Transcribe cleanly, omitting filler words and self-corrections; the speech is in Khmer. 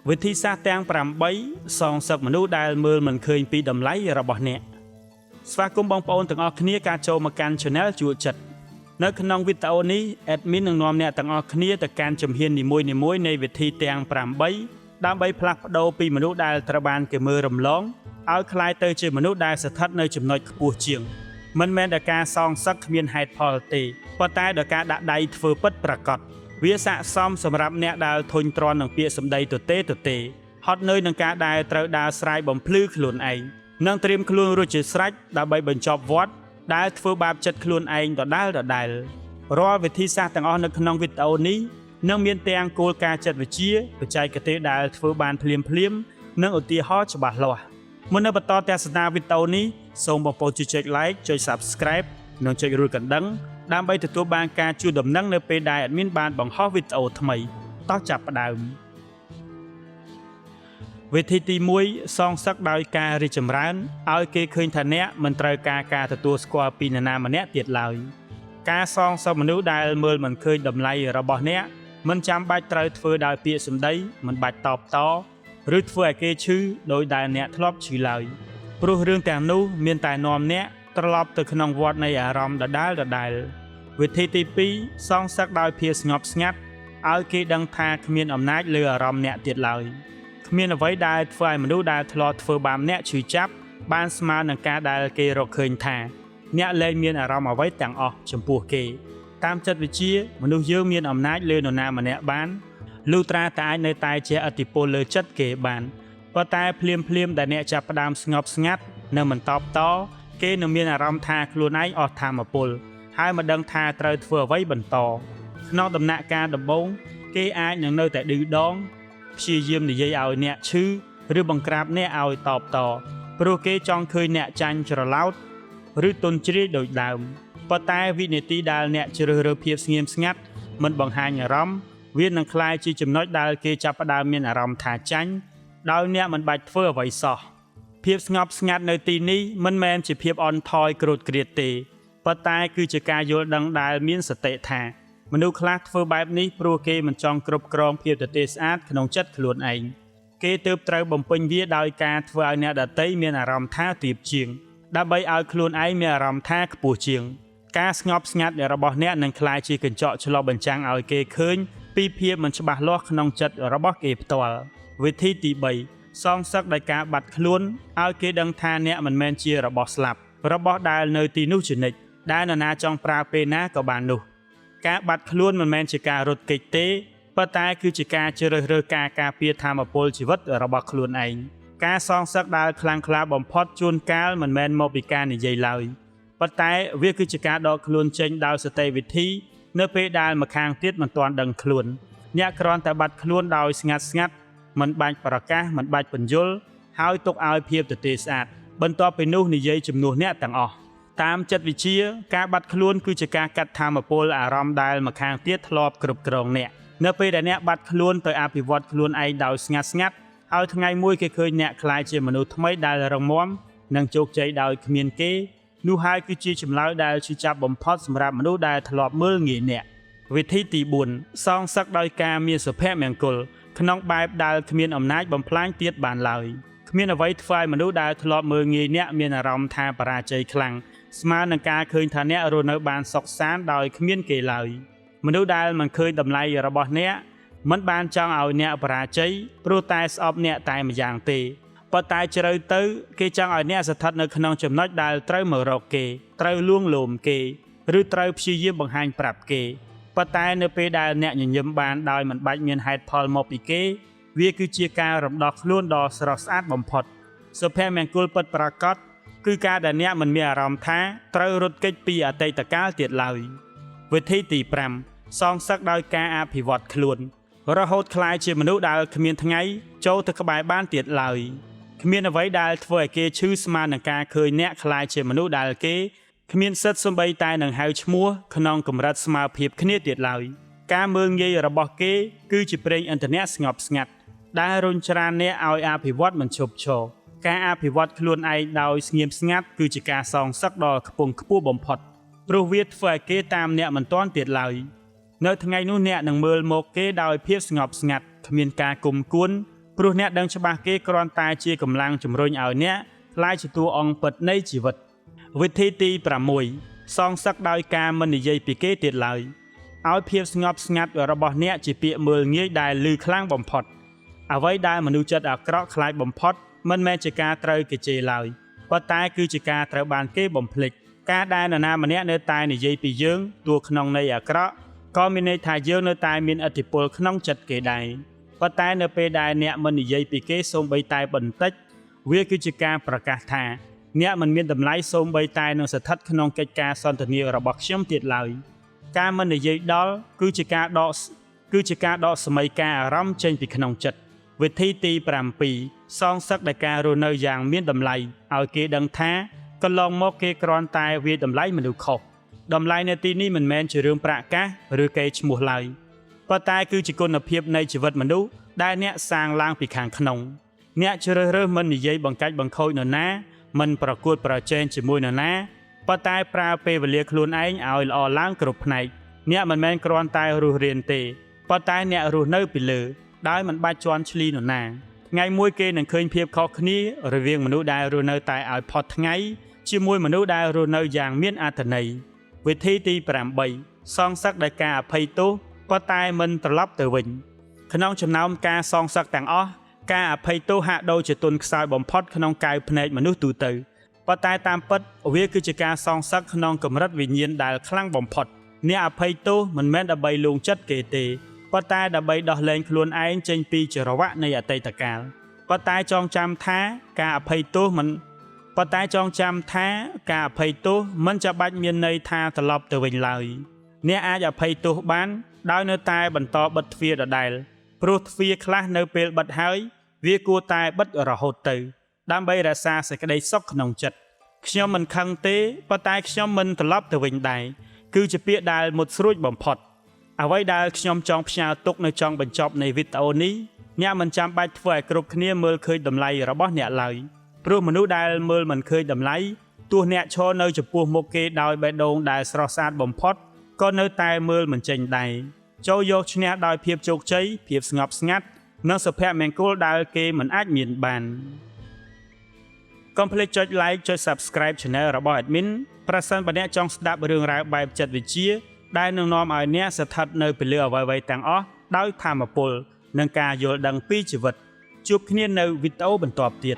វិធីសាស្ត្រទាំង8សងសឹកមនុស្សដែលមើលមិនឃើញពីតម្លៃរបស់អ្នកស្វាគមន៍បងប្អូនទាំងអស់គ្នាការចូលមកកាន់ Channel ជួចិត្តនៅក្នុងវីដេអូនេះ Admin នឹងនាំអ្នកទាំងអស់គ្នាទៅកាន់ជំហាននីមួយៗនៃវិធីទាំង8ដើម្បីផ្លាស់ប្ដូរពីមនុស្សដែលត្រូវបានគេមើលរំលងឲ្យក្លាយទៅជាមនុស្សដែលស្ថិតនៅចំណុចខ្ពស់ជាងមិនមែនដោយការសងសឹកគ្មានហេតុផលទេប៉ុន្តែដោយការដាក់ដៃធ្វើពិតប្រាកដវាស័ក្តិសមសម្រាប់អ្នកដែលធុញទ្រាន់នឹងពាក្យសម្ដីទទេហត់នឿយនឹងការដែលត្រូវដើរស្រាយបំភ្លឺខ្លួនឯងនិងត្រៀមខ្លួនរួចជាស្រេចដើម្បីបញ្ចប់វដ្តដែលធ្វើបាបចិត្តខ្លួនឯងដដែលរាល់វិធីសាស្ត្រទាំងអស់នៅក្នុងវីដេអូនេះនឹងមានទាំងគោលការណ៍ចិត្តវិទ្យាបច្ចេកទេសដែលធ្វើបានភ្លាមនិងឧទាហរណ៍ច្បាស់លាស់មុននឹងបន្តទស្សនាវីដេអូនេះសូមបងប្អូនជួយចុច like ចុច subscribe និងចុចរូលកណ្ដឹងដើម្បីទទួលបានការជួយដំណឹងនៅពេលដែល admin បានបង្ហោះវីដេអូថ្មីតោះចាប់ផ្ដើមវិធីទី1សងសឹកដោយការរីកចម្រើនឲ្យគេឃើញថាអ្នកមិនត្រូវការទទួលស្គាល់ពីនរណាម្នាក់ទៀតឡើយការសងសឹកមនុស្សដែលមើលមិនឃើញតម្លៃរបស់អ្នកមិនចាំបាច់ត្រូវធ្វើដោយពាក្យសម្ដីមិនបាច់តបតឬធ្វើឲ្យគេឈឺដោយដែលអ្នកធ្លាប់ឈឺឡើយព្រោះរឿងទាំងនោះមានតែនាំអ្នកត្រឡប់ទៅក្នុងវដ្តនៃអារម្មណ៍ដដែលវិធីទី2សងសឹកដោយភាពស្ងប់ស្ងាត់ឲ្យគេដឹងថាគ្មានអំណាចលើអារម្មណ៍អ្នកទៀតឡើយគ្មានអ្វីដែលធ្វើឲ្យមនុស្សដែលធ្លាប់ធ្វើបាបអ្នកឈឺចាប់បានស្មើនឹងការដែលគេរកឃើញថាអ្នកលែងមានអារម្មណ៍អ្វីទាំងអស់ចំពោះគេតាមចិត្តវិទ្យាមនុស្សយើងមានអំណាចលើនរណាម្នាក់បានលុះត្រាតែអាចនៅតែជាឥទ្ធិពលលើចិត្តគេបានប៉ុន្តែភ្លាមដែលអ្នកចាប់ផ្ដើមស្ងប់ស្ងាត់នៅមិនតបតគេនឹងមានអារម្មណ៍ថាខ្លួនឯងអស់ថាមពលហើយមិនដឹងថាត្រូវធ្វើអ្វីបន្តក្នុងដំណាក់កាលដំបូងគេអាចនឹងនៅតែឌឺដងព្យាយាមនិយាយឲ្យអ្នកឈឺឬបង្ក្រាបអ្នកឲ្យតបតព្រោះគេចង់ឃើញអ្នកចាញ់ច្រឡោតឬទន់ជ្រាយដូចដើមប៉ុន្តែវិនាទីដែលអ្នកជ្រើសរើសភាពស្ងៀមស្ងាត់មិនបង្ហាញអារម្មណ៍វានឹងក្លាយជាចំណុចដែលគេចាប់ផ្ដើមមានអារម្មណ៍ថាចាញ់ដោយអ្នកមិនបាច់ធ្វើអ្វីសោះភាពស្ងប់ស្ងាត់នៅទីនេះមិនមែនជាភាពអន់ថយក្រោតក្រៀតទេប៉ុន្តែគឺជាការយល់ដឹងដែលមានសតិថាមនុស្សខ្លះធ្វើបែបនេះព្រោះគេមិនចង់គ្រប់គ្រងភាពទទេស្អាតក្នុងចិត្តខ្លួនឯងគេទើបត្រូវបំពេញវាដោយការធ្វើឲ្យអ្នកដទៃមានអារម្មណ៍ថាទាបជាងដើម្បីឲ្យខ្លួនឯងមានអារម្មណ៍ថាខ្ពស់ជាងការស្ងប់ស្ងាត់របស់អ្នកនឹងក្លាយជាកញ្ចក់ឆ្លុះបញ្ចាំងឲ្យគេឃើញពីភាពមិនច្បាស់លាស់ក្នុងចិត្តរបស់គេផ្ទាល់វិធីទី3សងសឹកដោយការបាត់ខ្លួនឲ្យគេដឹងថាអ្នកមិនមែនជារបស់ស្លាប់របស់ដែលនៅទីនោះជានិច្ចដែលនរណាចង់ប្រើពេលណាក៏បាននោះការបាត់ខ្លួនមិនមែនជាការរត់គេចទេប៉ុន្តែគឺជាការជ្រើសរើសការពារធម៌ពលជីវិតរបស់ខ្លួនឯងការសងសឹកដែលខ្លាំងក្លាបំផុតជួនកាលមិនមែនមកពីការនិយាយឡើយប៉ុន្តែវាគឺជាការដកខ្លួនចេញដោយសតិវិធីនៅពេលដែលម្ខាងទៀតមិនទាន់ដឹងខ្លួនអ្នកគ្រាន់តែបាត់ខ្លួនដោយស្ងាត់មិនបាច់ប្រកាសមិនបាច់បញ្យលហើយទុកឲ្យភាពទទេស្អាតបន្ទាប់ពីនោះនិយាយជំនួសអ្នកទាំងអស់តាមចិត្តវិទ្យាការបាត់ខ្លួនគឺជាការកាត់ធម៌ពលអារម្មណ៍ដែលម្ខាងទៀតធ្លាប់គ្រប់គ្រងអ្នកនៅពេលដែលអ្នកបាត់ខ្លួនទៅអភិវឌ្ឍខ្លួនឯងដោយស្ងាត់ហើយថ្ងៃមួយគេឃើញអ្នកក្លាយជាមនុស្សថ្មីដែលរឹងមាំនិងជោគជ័យដោយគ្មានគេនោះហើយគឺជាចម្លើយដែលឈឺចាប់បំផុតសម្រាប់មនុស្សដែលធ្លាប់មើលងាយអ្នកវិធីទី4សងសឹកដោយការមានសុភមង្គលក្នុងបែបដែលគ្មានអំណាចបំផ្លាញទៀតបានឡើយគ្មានអ្វីធ្វើឲ្យមនុស្សដែលធ្លាប់មើលងាយអ្នកមានអារម្មណ៍ថាបរាជ័យខ្លាំងស្មើនឹងការឃើញថាអ្នករស់នៅបានសុខសាន្តដោយគ្មានគេឡើយមនុស្សដែលមិនឃើញតម្លៃរបស់អ្នកមិនបានចង់ឲ្យអ្នកបរាជ័យព្រោះតែស្អប់អ្នកតែម្យ៉ាងទេប៉ុន្តែជ្រៅទៅគេចង់ឲ្យអ្នកស្ថិតនៅក្នុងចំណុចដែលត្រូវមករកគេត្រូវលួងលោមគេឬត្រូវព្យាយាមបង្ហាញប្រាប់គេប៉ុន្តែនៅពេលដែលអ្នកញញឹមបានដោយមិនបាច់មានហេតុផលមកពីគេវាគឺជាការរំដោះខ្លួនដ៏ស្រស់ស្អាតបំផុតសុភមង្គលពិតប្រាកដគឺការដែលអ្នកមិនមានអារម្មណ៍ថាត្រូវរត់គេចពីអតីតកាលទៀតឡើយវិធីទី5សងសឹកដោយការអភិវឌ្ឍខ្លួនរហូតក្លាយជាមនុស្សដែលគ្មានថ្ងៃចូលទៅក្បែរបានទៀតឡើយគ្មានអ្វីដែលធ្វើឲ្យគេឈឺស្មើនឹងការឃើញអ្នកក្លាយជាមនុស្សដែលគេគ្មានសិទ្ធិសូម្បីតែនឹងហៅឈ្មោះក្នុងកម្រិតស្មើភាពគ្នាទៀតឡើយការមើលងាយរបស់គេគឺជាប្រេងឥន្ធនៈស្ងប់ស្ងាត់ដែលរុញច្រានអ្នកឲ្យអភិវឌ្ឍមិនឈប់ឈរការអភិវឌ្ឍខ្លួនឯងដោយស្ងៀមស្ងាត់គឺជាការសងសឹកដ៏ខ្ពង់ខ្ពស់បំផុតព្រោះវាធ្វើឲ្យគេតាមអ្នកមិនទាន់ទៀតឡើយនៅថ្ងៃនោះអ្នកនឹងមើលមកគេដោយភាពស្ងប់ស្ងាត់គ្មានការគុំគួន ព្រោះអ្នកដឹងច្បាស់គេគ្រាន់តែជាកម្លាំងជំរុញឲ្យអ្នកខ្លាយជាតួអង្គពិតនៃជីវិតវិធីទី6សងសឹកដោយការមិននិយាយពីគេទៀតឡើយឲ្យភាពស្ងប់ស្ងាត់របស់អ្នកជាពាក្យមើលងាយដែលឮខ្លាំងបំផុតអ្វីដែលមនុស្សចិត្តអាក្រក់ខ្លាចបំផុតមិនមែនជាការត្រូវគេជេរឡើយប៉ុន្តែគឺជាការត្រូវបានគេបំភ្លេចការដែលនរណាម្នាក់នៅតែនិយាយពីយើងទោះក្នុងន័យអាក្រក់ក៏មានន័យថាយើងនៅតែមានឥទ្ធិពលក្នុងចិត្តគេដែរប៉ុន្តែនៅពេលដែលអ្នកមិននិយាយពីគេសូម្បីតែបន្តិចវាគឺជាការប្រកាសថាអ្នកមិនមានតម្លៃសូម្បីតែនឹងស្ថិតក្នុងកិច្ចការសន្ទនារបស់ខ្ញុំទៀតឡើយការមិននិយាយដល់គឺជាការដកសម័យការអារម្មណ៍ចេញពីក្នុងចិត្តវិធីទី7សងសឹកដោយការរស់នៅយ៉ាងមានតម្លៃឲ្យគេដឹងថាកន្លងមកគេគ្រាន់តែវាតម្លៃមនុស្សខុសតម្លៃនៅទីនេះមិនមែនជារឿងប្រាក់កាសឬកេរ្តិ៍ឈ្មោះឡើយប៉ុន្តែគឺជាគុណភាពនៃជីវិតមនុស្សដែលអ្នកសាងឡើងពីខាងក្នុងអ្នកជ្រើសរើសមិននិយាយបង្កាច់បង្ខូចនរណាមិនប្រកួតប្រជែងជាមួយនរណាប៉ុន្តែប្រើពេលវេលាខ្លួនឯងឲ្យល្អឡើងគ្រប់ផ្នែកអ្នកមិនមែនគ្រាន់តែរស់រានទេប៉ុន្តែអ្នករស់នៅពីលើដោយមិនបាច់ជន់ឈ្លីនរណាថ្ងៃមួយគេនឹងឃើញភាពខុសគ្នារវាងមនុស្សដែលរស់នៅតែឲ្យផុតថ្ងៃជាមួយមនុស្សដែលរស់នៅយ៉ាងមានអត្ថន័យវិធីទី8សងសឹកដោយការអភ័យទោសប៉ុន្តែមិនត្រឡប់ទៅវិញក្នុងចំណោមការសងសឹកទាំងអស់ការអភ័យទោសហាក់ដូចជាទុនខ្សោយបំផុតក្នុងកាយភ្នែកមនុស្សទូទៅប៉ុន្តែតាមពិតវាគឺជាការសងសឹកក្នុងកម្រិតវិញ្ញាណដែលខ្លាំងបំផុតអ្នកអភ័យទោសមិនមែនដើម្បីលួងចិត្តគេទេប៉ុន្តែដើម្បីដោះលែងខ្លួនឯងចេញពីចរវៈនៃអតីតកាលប៉ុន្តែចងចាំថាការអភ័យទោសមិនចាំបាច់មានន័យថាត្រឡប់ទៅវិញឡើយអ្នកអាចអភ័យទោសបានដោយនៅតែបន្តបិទទ្វារដដែលព្រោះទ្វារខ្លះនៅពេលបិទហើយវាគួរតែបិទរហូតទៅដើម្បីរក្សាសេចក្តីសុខក្នុងចិត្តខ្ញុំមិនខឹងទេប៉ុន្តែខ្ញុំមិនត្រឡប់ទៅវិញដែរគឺជាពាក្យដែលមុតស្រួចបំផុតអ្វីដែលខ្ញុំចង់ផ្ញើទុកនៅចុងបញ្ចប់នៃវីដេអូនេះអ្នកមិនចាំបាច់ធ្វើឲ្យគ្រប់គ្នាមើលឃើញតម្លៃរបស់អ្នកឡើយព្រោះមនុស្សដែលមើលមិនឃើញតម្លៃទោះអ្នកឈរនៅចំពោះមុខគេដោយបេះដូងដែលស្រស់ស្អាតបំផុតក៏នៅតែមើលមិនចេញដែរចូលយកឈ្នះដោយភាពជោគជ័យភាពស្ងប់ស្ងាត់និងសុភមង្គលដែលគេមិនអាចមានបានកុំភ្លេចចុច like ចុច subscribe Channel របស់ Admin ប្រសិនបើអ្នកចង់ស្ដាប់រឿងរ៉ាវបែបចិត្តវិទ្យាដែលនឹងនាំឲ្យអ្នកស្ថិតនៅពីលើអ្វីៗទាំងអស់ដោយថាមពលនិងការយល់ដឹងពីជីវិតជួបគ្នានៅវីដេអូបន្ទាប់ទៀត